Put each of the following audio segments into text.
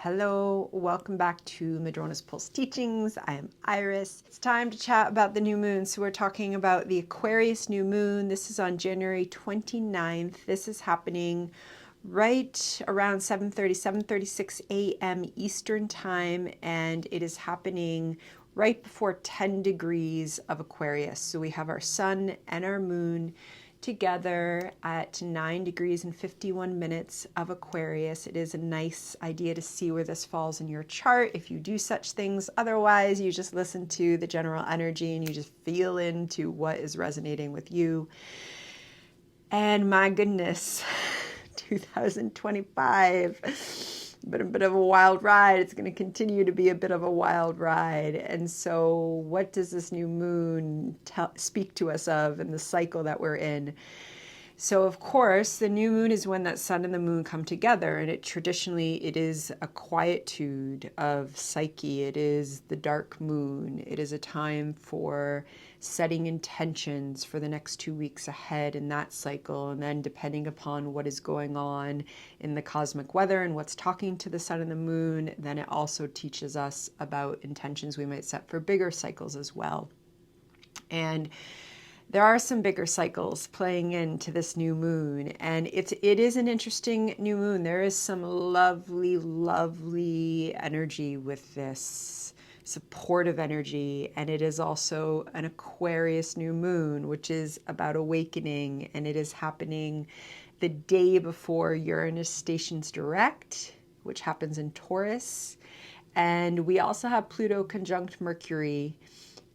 Hello, welcome back to Madrona's Pulse Teachings. I am Iris. It's time to chat about the new moon. So we're talking about the Aquarius New Moon. This is on January 29th. This is happening right around 7:36 a.m. Eastern Time, and it is happening right before 10 degrees of Aquarius. So we have our sun and our moon together at 9 degrees and 51 minutes of Aquarius. It is a nice idea to see where this falls in your chart if you do such things. Otherwise, you just listen to the general energy and you just feel into what is resonating with you. And my goodness, 2025. But a bit of a wild ride. It's going to continue to be a bit of a wild ride. And so what does this new moon speak to us of in the cycle that we're in? So of course, the new moon is when that sun and the moon come together, and it is a quietude of psyche. It is the dark moon. It is a time for setting intentions for the next 2 weeks ahead in that cycle. And then depending upon what is going on in the cosmic weather and what's talking to the sun and the moon, then it also teaches us about intentions we might set for bigger cycles as well. And there are some bigger cycles playing into this new moon, and it is an interesting new moon. There is some lovely, lovely energy with this, supportive energy, and it is also an Aquarius new moon, which is about awakening, and it is happening the day before Uranus stations direct, which happens in Taurus. And we also have Pluto conjunct Mercury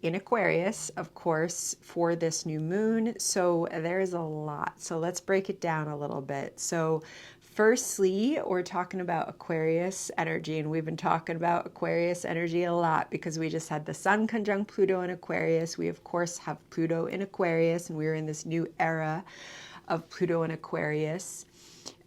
in Aquarius, of course, for this new moon. So there's a lot. So let's break it down a little bit. So firstly, we're talking about Aquarius energy, and we've been talking about Aquarius energy a lot because we just had the sun conjunct Pluto in Aquarius. We, of course, have Pluto in Aquarius, and we're in this new era of Pluto in Aquarius.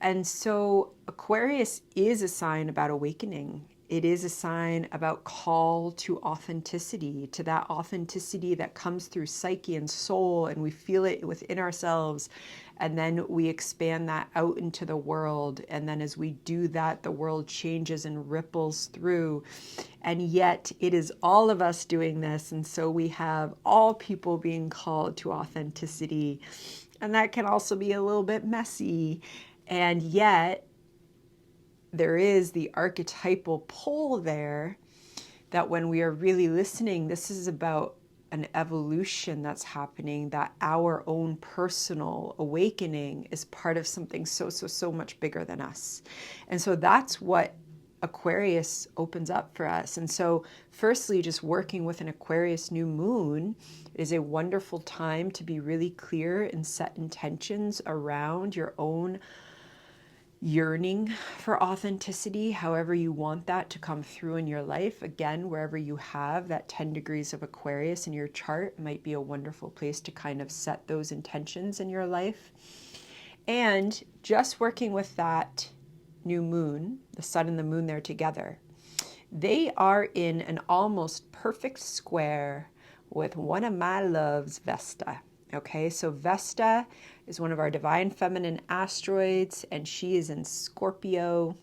And so Aquarius is a sign about awakening. It is a sign about call to authenticity, to that authenticity that comes through psyche and soul, and we feel it within ourselves, and then we expand that out into the world. And then as we do that, the world changes and ripples through. And yet it is all of us doing this, and so we have all people being called to authenticity, and that can also be a little bit messy. And yet there is the archetypal pull there that when we are really listening, this is about an evolution that's happening, that our own personal awakening is part of something so much bigger than us. And so that's what Aquarius opens up for us. And so firstly, just working with an Aquarius new moon is a wonderful time to be really clear and set intentions around your own yearning for authenticity, however you want that to come through in your life. Again, wherever you have that 10 degrees of Aquarius in your chart might be a wonderful place to kind of set those intentions in your life. And just working with that new moon, the sun and the moon, they're together. They are in an almost perfect square with one of my loves, Vesta. Okay, so Vesta is one of our divine feminine asteroids, and she is in Scorpio,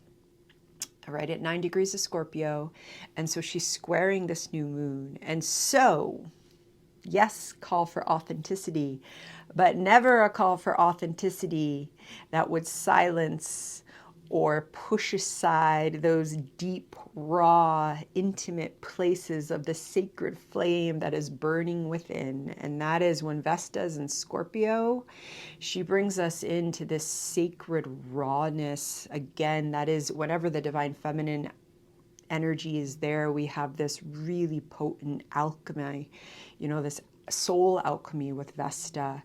right at 9 degrees of Scorpio. And so she's squaring this new moon. And so, yes, call for authenticity, but never a call for authenticity that would silence or push aside those deep, raw, intimate places of the sacred flame that is burning within. And that is when Vesta is in Scorpio, she brings us into this sacred rawness. Again, that is whenever the divine feminine energy is there, we have this really potent alchemy, this soul alchemy with Vesta.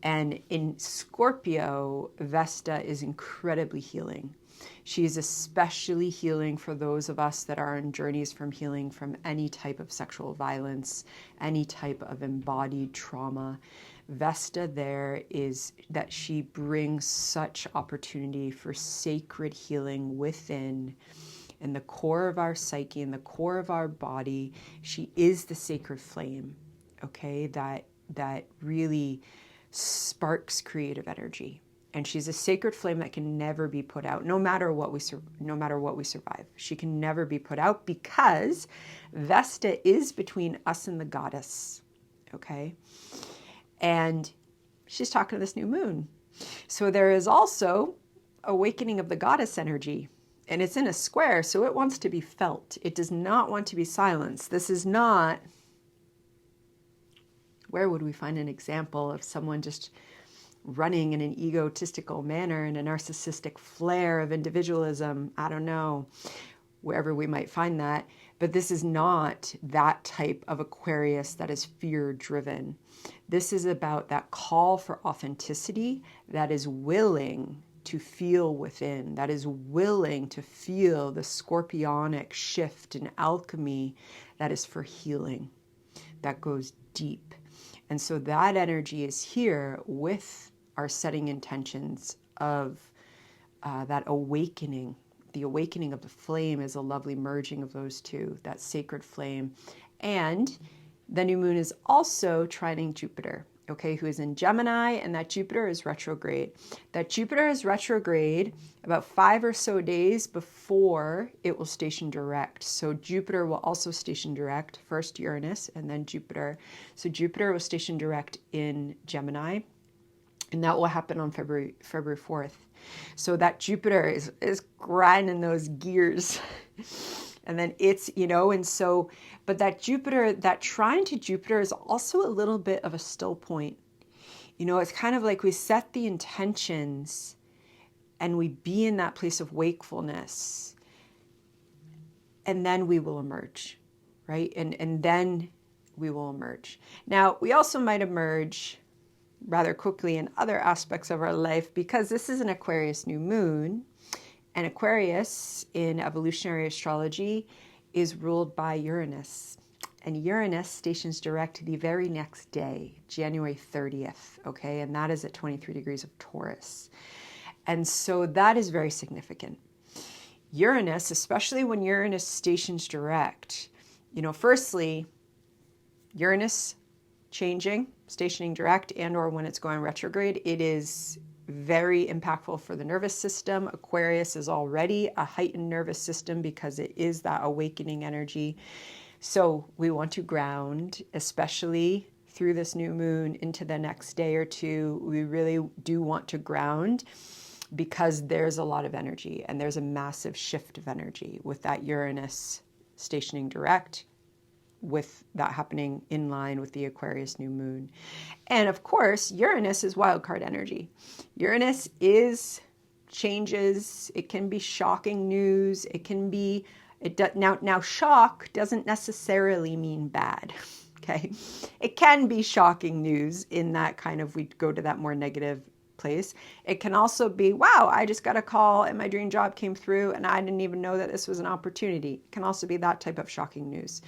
And in Scorpio, Vesta is incredibly healing. She is especially healing for those of us that are on journeys from healing from any type of sexual violence, any type of embodied trauma. Vesta there is that she brings such opportunity for sacred healing within, in the core of our psyche, in the core of our body. She is the sacred flame, okay, that really sparks creative energy. And she's a sacred flame that can never be put out, no matter what we survive. She can never be put out because Vesta is between us and the goddess, okay? And she's talking to this new moon. So there is also awakening of the goddess energy, and it's in a square, so it wants to be felt. It does not want to be silenced. This is not, where would we find an example of someone just running in an egotistical manner, in a narcissistic flare of individualism? I don't know, wherever we might find that. But this is not that type of Aquarius that is fear-driven. This is about that call for authenticity that is willing to feel within, that is willing to feel the scorpionic shift and alchemy that is for healing, that goes deep. And so that energy is here with our setting intentions of that awakening. The awakening of the flame is a lovely merging of those two, that sacred flame. And the new moon is also trining Jupiter, okay, who is in Gemini, and that Jupiter is retrograde. That Jupiter is retrograde about 5 or so days before it will station direct. So Jupiter will also station direct, first Uranus and then Jupiter. So Jupiter will station direct in Gemini, and that will happen on February 4th. So that Jupiter is grinding those gears. And then it's, and so, but that Jupiter, that trine to Jupiter is also a little bit of a still point. It's kind of like we set the intentions and we be in that place of wakefulness, and then we will emerge, right? And then we will emerge. Now, we also might emerge rather quickly in other aspects of our life, because this is an Aquarius new moon, and Aquarius in evolutionary astrology is ruled by Uranus, and Uranus stations direct the very next day, January 30th, okay, and that is at 23 degrees of Taurus. And so that is very significant. Uranus, especially when Uranus stations direct, firstly, Uranus changing, stationing direct, and or when it's going retrograde, it is very impactful for the nervous system. Aquarius is already a heightened nervous system because it is that awakening energy. So we want to ground, especially through this new moon into the next day or two. We really do want to ground because there's a lot of energy, and there's a massive shift of energy with that Uranus stationing direct, with that happening in line with the Aquarius new moon. And of course, Uranus is wildcard energy. Uranus is changes. It can be shocking news. It can be, now shock doesn't necessarily mean bad, okay? It can be shocking news in that kind of, we go to that more negative place. It can also be, wow, I just got a call and my dream job came through and I didn't even know that this was an opportunity. It can also be that type of shocking news.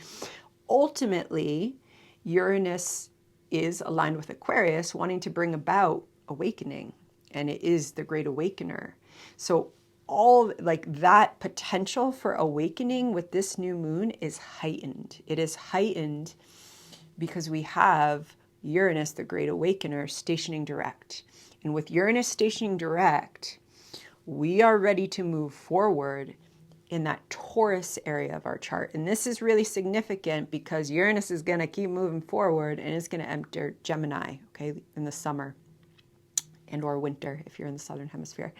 Ultimately, Uranus is aligned with Aquarius, wanting to bring about awakening, and it is the great awakener. So all like that potential for awakening with this new moon is heightened. It is heightened because we have Uranus, the great awakener, stationing direct. And with Uranus stationing direct, we are ready to move forward in that Taurus area of our chart. And this is really significant because Uranus is going to keep moving forward and it's going to enter Gemini, okay, in the summer and or winter if you're in the southern hemisphere.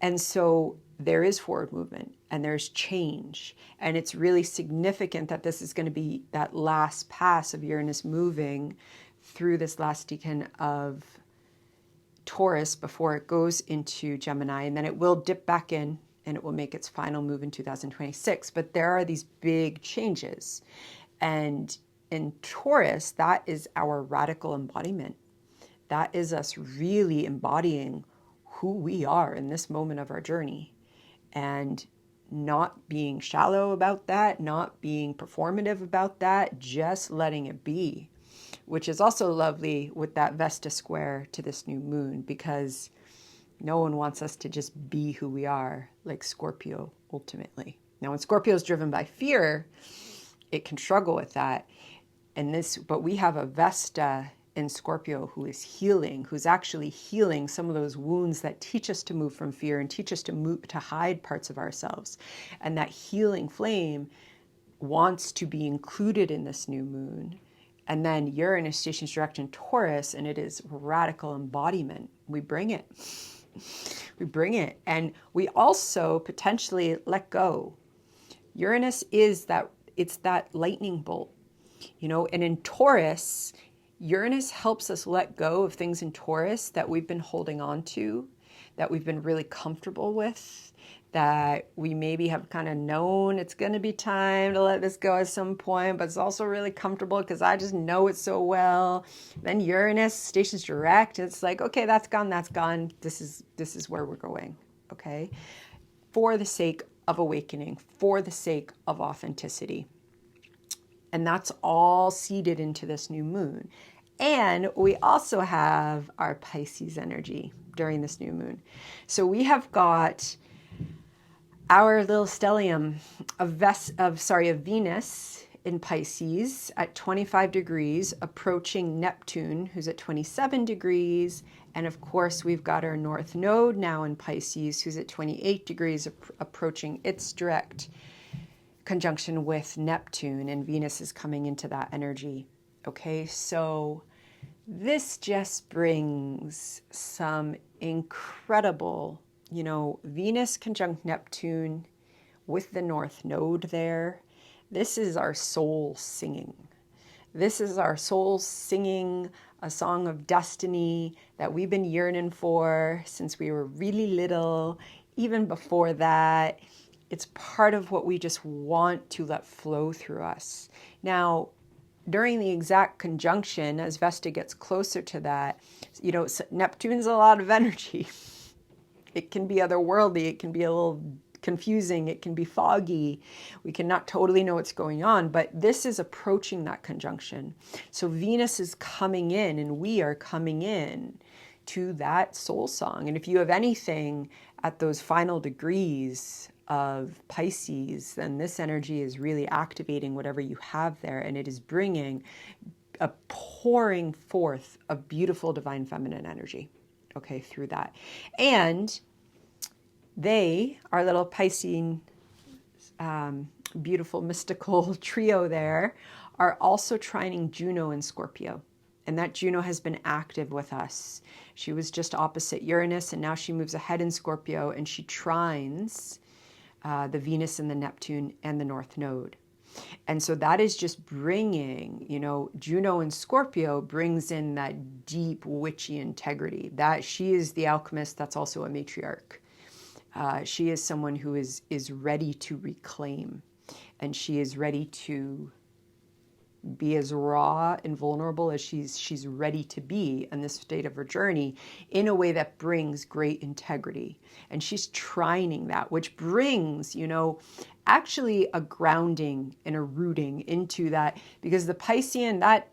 And so there is forward movement and there's change. And it's really significant that this is going to be that last pass of Uranus moving through this last decan of Taurus before it goes into Gemini, and then it will dip back in and it will make its final move in 2026. But there are these big changes. And in Taurus, that is our radical embodiment. That is us really embodying who we are in this moment of our journey, and not being shallow about that, not being performative about that, just letting it be, which is also lovely with that Vesta square to this new moon, because no one wants us to just be who we are, like Scorpio, ultimately. Now, when Scorpio is driven by fear, it can struggle with that. But we have a Vesta in Scorpio who is healing, who's actually healing some of those wounds that teach us to move from fear and teach us to move to hide parts of ourselves. And that healing flame wants to be included in this new moon. And then Uranus stations direct in Taurus, and it is radical embodiment. We bring it. We bring it. And we also potentially let go. Uranus is that, it's that lightning bolt, you know, and in Taurus, Uranus helps us let go of things in Taurus that we've been holding on to, that we've been really comfortable with, that we maybe have kind of known it's going to be time to let this go at some point, but it's also really comfortable because I just know it so well. Then Uranus stations direct. It's like, okay, that's gone, that's gone. This is where we're going, okay? For the sake of awakening, for the sake of authenticity. And that's all seeded into this new moon. And we also have our Pisces energy during this new moon. So we have got our little stellium of Venus in Pisces at 25 degrees, approaching Neptune, who's at 27 degrees. And of course, we've got our North Node now in Pisces, who's at 28 degrees, approaching its direct conjunction with Neptune, and Venus is coming into that energy. Okay, so this just brings some incredible, you know, Venus conjunct Neptune with the North Node there. This is our soul singing. This is our soul singing a song of destiny that we've been yearning for since we were really little, even before that. It's part of what we just want to let flow through us. Now, during the exact conjunction, as Vesta gets closer to that, you know, Neptune's a lot of energy. It can be otherworldly. It can be a little confusing. It can be foggy. We cannot totally know what's going on, but this is approaching that conjunction. So Venus is coming in, and we are coming in to that soul song. And if you have anything at those final degrees of Pisces, then this energy is really activating whatever you have there, and it is bringing a pouring forth of beautiful divine feminine energy, okay, through that. And they, our little Piscean, beautiful mystical trio there, are also trining Juno and Scorpio. And that Juno has been active with us. She was just opposite Uranus, and now she moves ahead in Scorpio, and she trines the Venus and the Neptune and the North Node. And so that is just bringing, you know, Juno and Scorpio brings in that deep witchy integrity. That she is the alchemist, that's also a matriarch. She is someone who is ready to reclaim, and she is ready to be as raw and vulnerable as she's ready to be in this state of her journey, in a way that brings great integrity. And she's trining that, which brings, you know, actually a grounding and a rooting into that, because the Piscean, that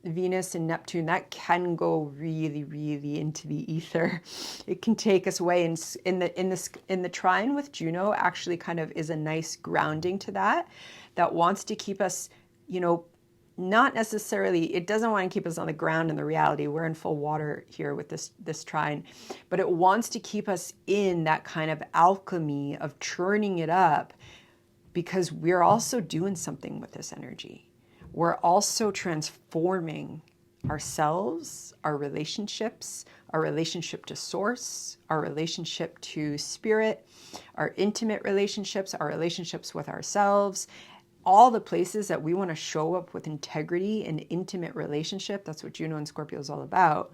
Venus and Neptune, that can go really, really into the ether. It can take us away. And in the trine with Juno actually kind of is a nice grounding to that wants to keep us, you know, not necessarily, it doesn't want to keep us on the ground in the reality. We're in full water here with this trine, but it wants to keep us in that kind of alchemy of churning it up, because we're also doing something with this energy. We're also transforming ourselves, our relationships, our relationship to source, our relationship to spirit, our intimate relationships, our relationships with ourselves, all the places that we want to show up with integrity and intimate relationship. That's what Juno and Scorpio is all about,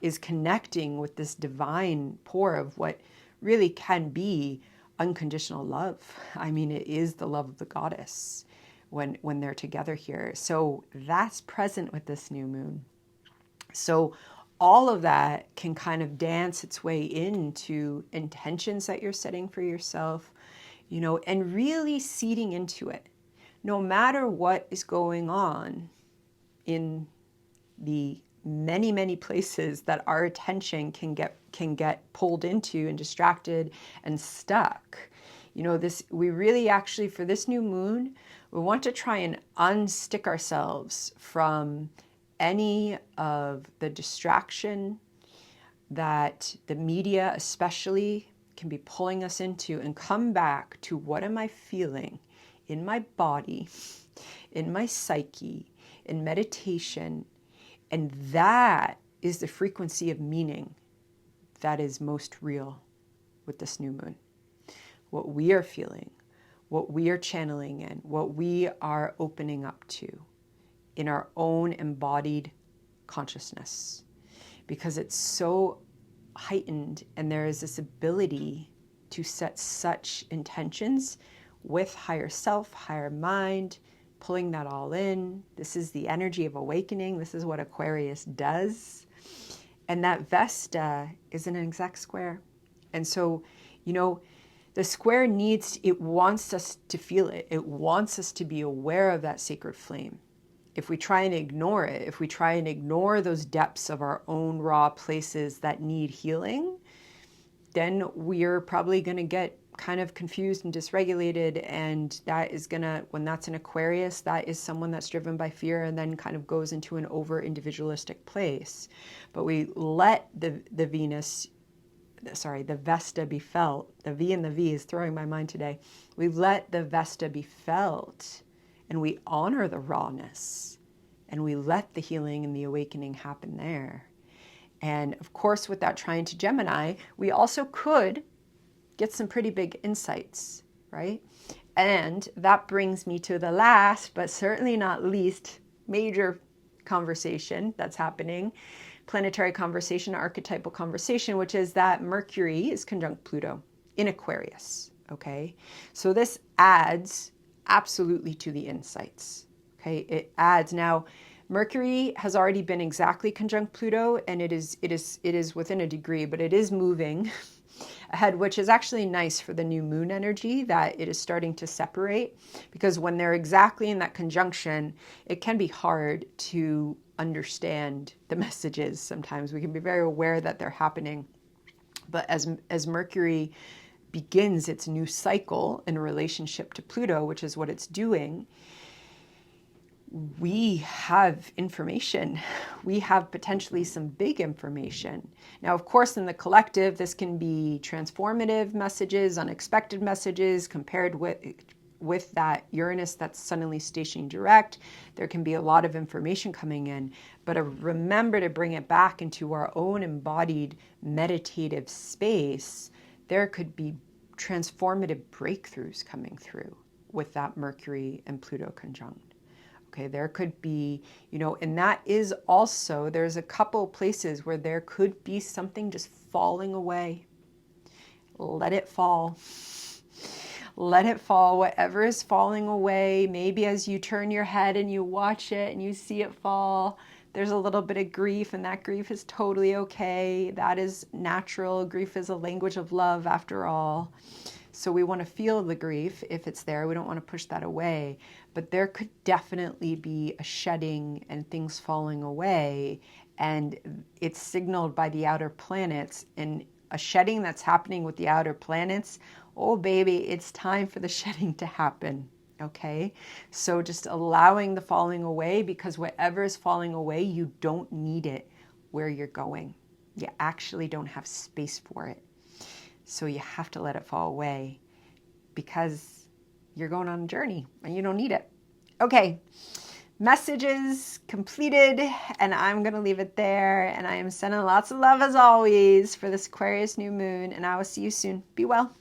is connecting with this divine pour of what really can be unconditional love. I mean, it is the love of the goddess when they're together here. So that's present with this new moon. So all of that can kind of dance its way into intentions that you're setting for yourself, you know, and really seeding into it. No matter what is going on in the many, many places that our attention can get pulled into and distracted and stuck. You know, we really actually, for this new moon, we want to try and unstick ourselves from any of the distraction that the media especially can be pulling us into, and come back to what am I feeling in my body, in my psyche, in meditation. And that is the frequency of meaning that is most real with this new moon. What we are feeling, what we are channeling in, what we are opening up to in our own embodied consciousness. Because it's so heightened, and there is this ability to set such intentions with higher self, higher mind, pulling that all in. This is the energy of awakening. This is what Aquarius does. And that Vesta is an exact square. And so, the square it wants us to feel it. It wants us to be aware of that sacred flame. If we try and ignore it, if we try and ignore those depths of our own raw places that need healing, then we're probably going to get kind of confused and dysregulated. And that is going to, when that's an Aquarius, that is someone that's driven by fear and then kind of goes into an over individualistic place. But we let the Vesta be felt. The V and the V is throwing my mind today. We let the Vesta be felt, and we honor the rawness, and we let the healing and the awakening happen there. And of course, with that trine to Gemini, we also could get some pretty big insights, right? And that brings me to the last, but certainly not least, major conversation that's happening, planetary conversation, archetypal conversation, which is that Mercury is conjunct Pluto in Aquarius, okay? So this adds absolutely to the insights, okay? It adds. Now, Mercury has already been exactly conjunct Pluto, and it is within a degree, but it is moving ahead, which is actually nice for the new moon energy, that it is starting to separate, because when they're exactly in that conjunction, it can be hard to understand the messages. Sometimes we can be very aware that they're happening, but as Mercury begins its new cycle in relationship to Pluto, which is what it's doing, we have information. We have potentially some big information. Now, of course, in the collective, this can be transformative messages, unexpected messages, compared with that Uranus that's suddenly stationing direct. There can be a lot of information coming in, but remember to bring it back into our own embodied meditative space. There could be transformative breakthroughs coming through with that Mercury and Pluto conjunct. Okay, there could be, and that is also, there's a couple places where there could be something just falling away. Let it fall. Let it fall. Whatever is falling away, maybe as you turn your head and you watch it and you see it fall, there's a little bit of grief, and that grief is totally okay. That is natural. Grief is a language of love, after all. So we want to feel the grief if it's there. We don't want to push that away. But there could definitely be a shedding and things falling away. And it's signaled by the outer planets. And a shedding that's happening with the outer planets, oh baby, it's time for the shedding to happen. Okay? So just allowing the falling away, because whatever is falling away, you don't need it where you're going. You actually don't have space for it. So you have to let it fall away, because you're going on a journey and you don't need it. Okay, messages completed, and I'm going to leave it there. And I am sending lots of love as always for this Aquarius new moon, and I will see you soon. Be well.